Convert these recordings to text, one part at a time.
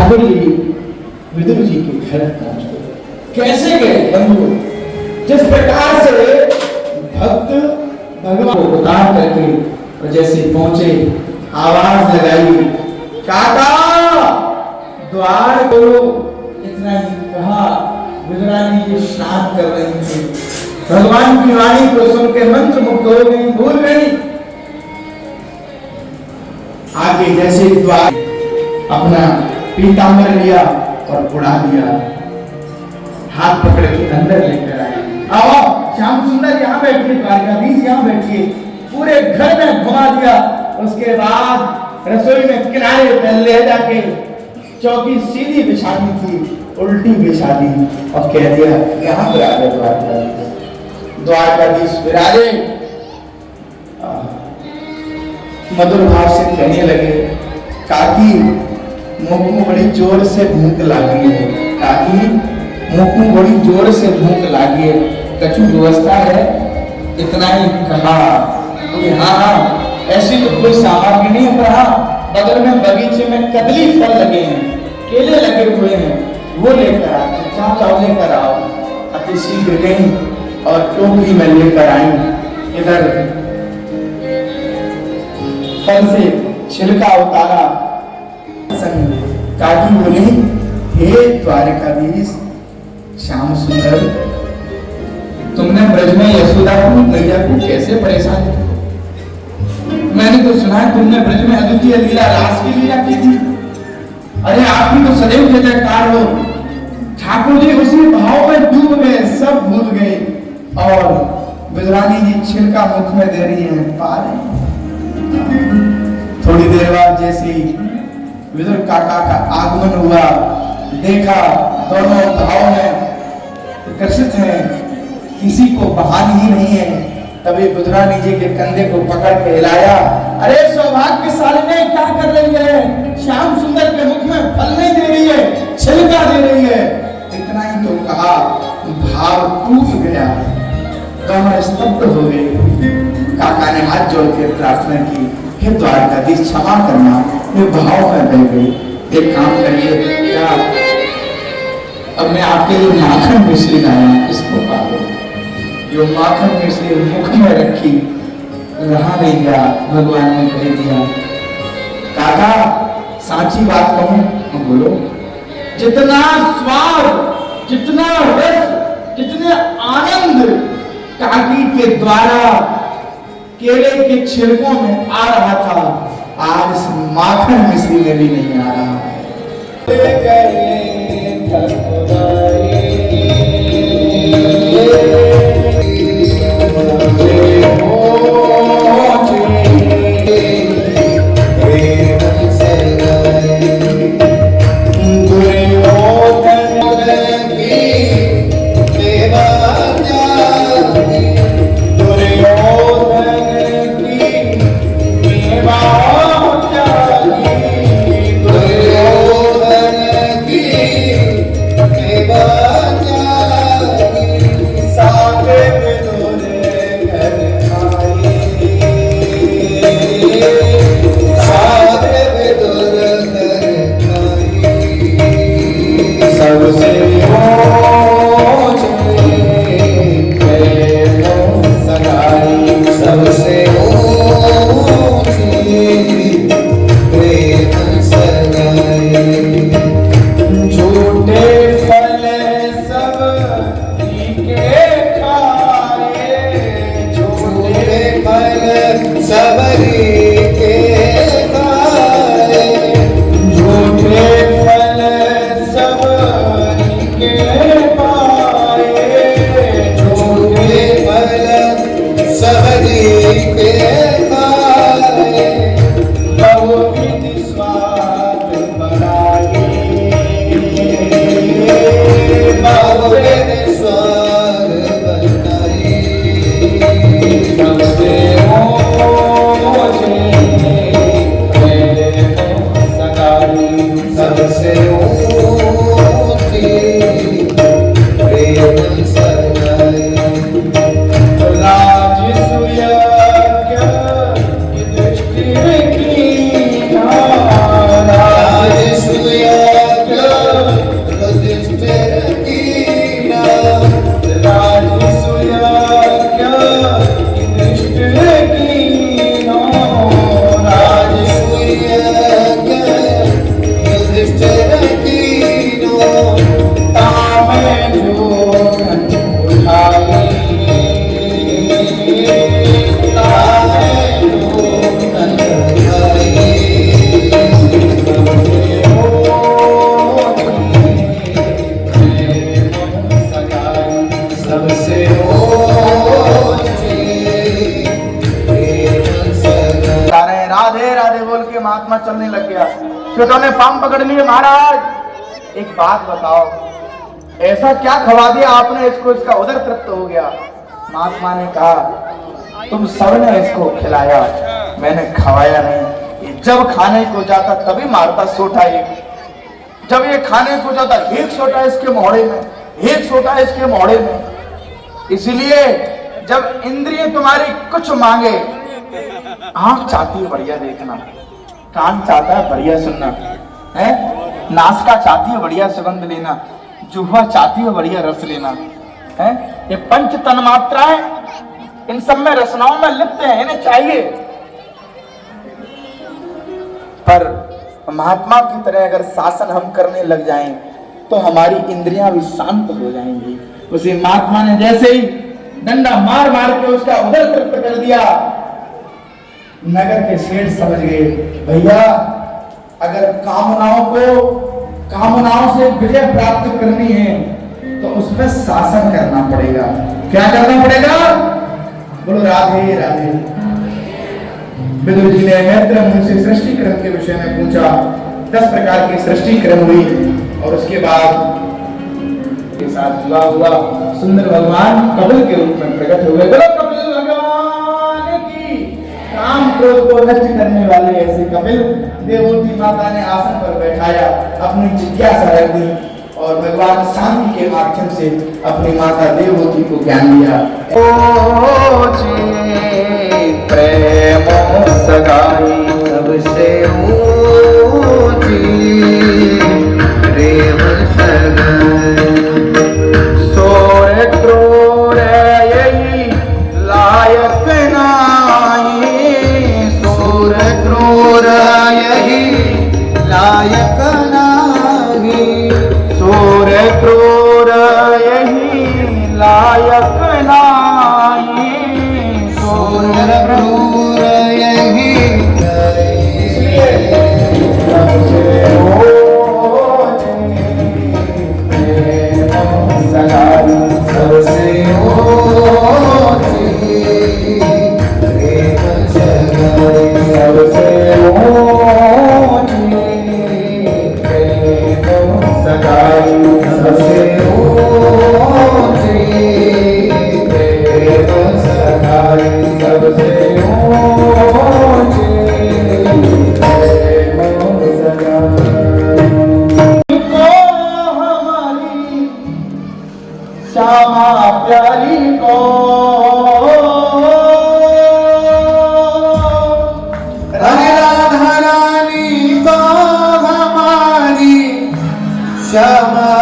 ठाकुर जी विदुर जी के घर पहुंच गए। कैसे गए बंधु? जिस प्रकार से भक्त भगवान को उतार करके और जैसे पहुंचे आवाज लगाई, काका द्वार खोलो। इतना ही कहा, विदुरानी जी स्नान कर रही थी, भगवान की वाणी को सुनकर मंत्र मुग्ध हो गई, भूल गई। आगे जैसे द्वार अपना पीताम्बर लिया और उड़ा दिया, हाथ पकड़ के अंदर लेकर आए। आओ श्याम सुंदर यहाँ बैठिए, द्वारकाधीश यहाँ बैठिए, पूरे घर में घुमा दिया। उसके बाद रसोई में किनारे पे ले जाके चौकी सीधी बिछा दी थी, उल्टी बिछा दी और कह दिया यहाँ पर आ गए द्वारकाधीश। द्वारकाधीश विराजे, मधुर भाव से कहने लगे, काकी मुख में बड़ी जोर से भूख लगी है, काकी मुख में बड़ी जोर से भूख लगी है, कछु व्यवस्था है? इतना ही कहा। हाँ, ऐसी तो कोई सामग्री नहीं है, पर हाँ बगल में बगीचे में कदली फल लगे हैं, केले लगे हुए हैं, वो लेकर आते, चाचा लेकर आओ। अति शीघ्र गई और टोकरी में लेकर आई। इधर फल से छिलका उतारा। काकी बोली, हे द्वारकाधीश श्याम सुंदर, तुमने ब्रज में यशोदा को मैया को कैसे परेशान किया? मैंने तो सुना है तुमने ब्रज में अद्वितीय लीला, रास की लीला की थी। अरे आप भी तो सदैव जय जयकार हो। ठाकुर जी उसी भाव में डूब गए, सब भूल गए। और विदुरानी जी छिलका मुख में दे रही है, पा रही। थोड़ी देर बाद जैसे विदुर काका का आगमन हुआ, देखा दोनों भाव में आकर्षित हैं, किसी को बहान ही नहीं है। तभी विदुरानी जी के कंधे को पकड़ के हिलाया, अरे सौभाग्यशाली ने क्या कर रही है? श्याम सुंदर के मुख में फल नहीं दे रही है, छिलका दे रही है। इतना ही तो कहा, भाव टूट गया, दोनों स्तब्ध हो गए। काका ने हाथ जोड़ के प्रार्थना की, हे द्वारकाधीश क्षमा करना, मैं भाव में बह गई। एक काम करिए, क्या अब मैं आपके लिए माखन मिश्री लाया, इसको पालो। जो माखन मिश्री मुख में रखी, रहा नहीं गया, भगवान ने कह दिया, काका साची बात कहूं? बोलो। जितना स्वाद, जितना रस, जितने आनंद काकी के द्वारा केले के छिलकों में आ रहा था, आज इस माखन मिश्री में भी नहीं आ रहा। Yeah. श्वेता ने पांव पकड़ लिए, महाराज एक बात बताओ, ऐसा क्या खवा दिया आपने इसको, इसका उदर तृप्त हो गया। महात्मा ने कहा, तुम सबने इसको खिलाया, मैंने खवाया नहीं। ये जब खाने को जाता तभी मारता सोटा एक, जब ये खाने को जाता एक सोटा इसके मोहड़े में, एक सोटा इसके मोहड़े में। इसलिए जब इंद्रिय तुम्हारी कुछ मांगे, आंख चाहती है बढ़िया देखना, कान चाहता है बढ़िया सुनना, है नासिका चाहती है बढ़िया सुगंध लेना, जुह्वा चाहती है बढ़िया रस लेना, है ये पंच तन्मात्राएं इन सब में रसनाओं में लिप्त हैं, इन्हें चाहिए। पर महात्मा की तरह अगर शासन हम करने लग जाएं तो हमारी इंद्रियां भी शांत हो जाएंगी। उसी महात्मा ने जैसे ही डंडा मार मार के उसका उदर तृप्त कर दिया, नगर के सेठ समझ गए, भैया अगर कामनाओं से विजय प्राप्त करनी है तो उसमें शासन करना पड़ेगा। क्या करना पड़ेगा? बोलो राधे राधे। विदुर जी ने मैत्र मुनि से सृष्टि क्रम के विषय में पूछा। 10 प्रकार की सृष्टि क्रम हुई और उसके बाद के साथ विवाह हुआ। सुंदर भगवान कपिल के रूप में प्रकट हुए। बोलो कपिल भगवान की। काम क्रोध को नष्ट करने वाले ऐसे कपिल देवों माता ने आसन पर बैठाया, अपनी जिज्ञासा रख दी और भगवान शांति के माध्यम से अपनी माता देवोती को ज्ञान दिया। ओ जी प्रेम सगाई सबसे ऊंची प्रेम सगाई, सोरे क्रोर यही लायक नाई, सोरे क्रोर यही लायक नाई, सोरे क्रोर यही लायक नाई, सोरे क्रोर यही। इसलिए श्यामा प्यारी को राधा रानी को हमारी, श्यामा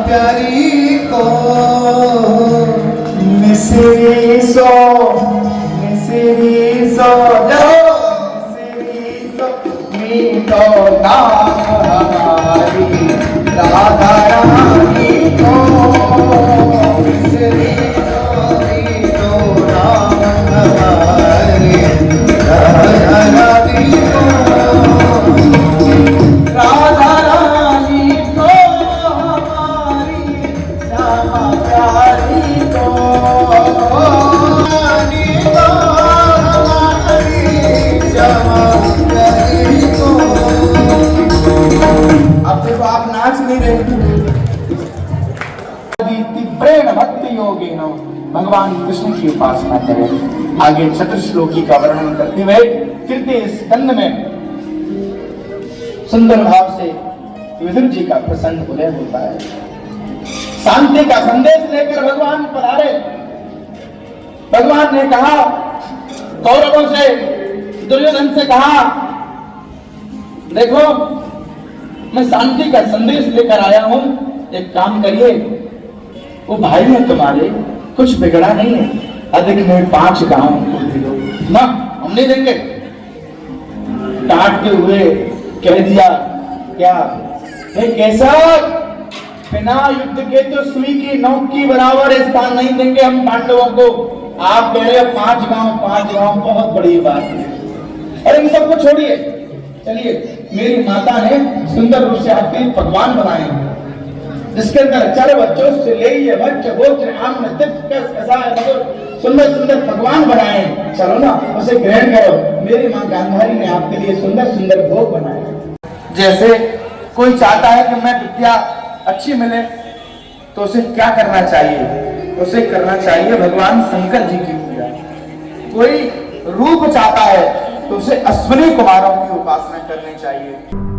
प्यारी को मिसरी सो जाओ, मिसरी सो मीठो नाम हमारी राधा रानी को, मिसरी सो मीठो नाम हमारी राधा रानी को, राधा रानी को हमारी श्यामा प्यारी को, रानी को हमारी श्यामा प्यारी को। अब देखो आप नाच नहीं रहे। प्रेम भक्ति योगी नो भगवान कृष्ण की उपासना करें। आगे चतुर्श्लोकी का वर्णन करते हुए तृतीय स्कंद में सुंदर भाव से विदुर जी का प्रसन्न उदय होता है। शांति का संदेश लेकर भगवान पधारे। भगवान ने कहा कौरवों से, दुर्योधन से कहा, देखो मैं शांति का संदेश लेकर आया हूं, एक काम करिए, वो भाई है तुम्हारे, कुछ बिगड़ा नहीं है, अधिक में 5 गांव ना हम नहीं देंगे। डांटते हुए कह दिया, क्या कैसा, बिना युद्ध के तो सुई की नोक की बराबर स्थान नहीं देंगे हम पांडवों को। आप कह रहे हो 5 गांव बहुत बड़ी बात है। अरे इन सबको छोड़िए, चलिए मेरी माता ने सुंदर रूप से आपके पकवान बनाए हैं, जिसके अंदर चर बच्चों से ले सुंदर सुंदर पकवान बनाए। चलो ना उसे ग्रहण करो। मेरी माँ गांधारी ने आपके लिए सुंदर सुंदर भोग बनाए। जैसे कोई चाहता है कि मैं विद्या अच्छी मिले तो उसे क्या करना चाहिए? उसे करना चाहिए भगवान शंकर जी की पूजा। कोई रूप चाहता है तो उसे अश्विनी कुमारों की उपासना करनी चाहिए।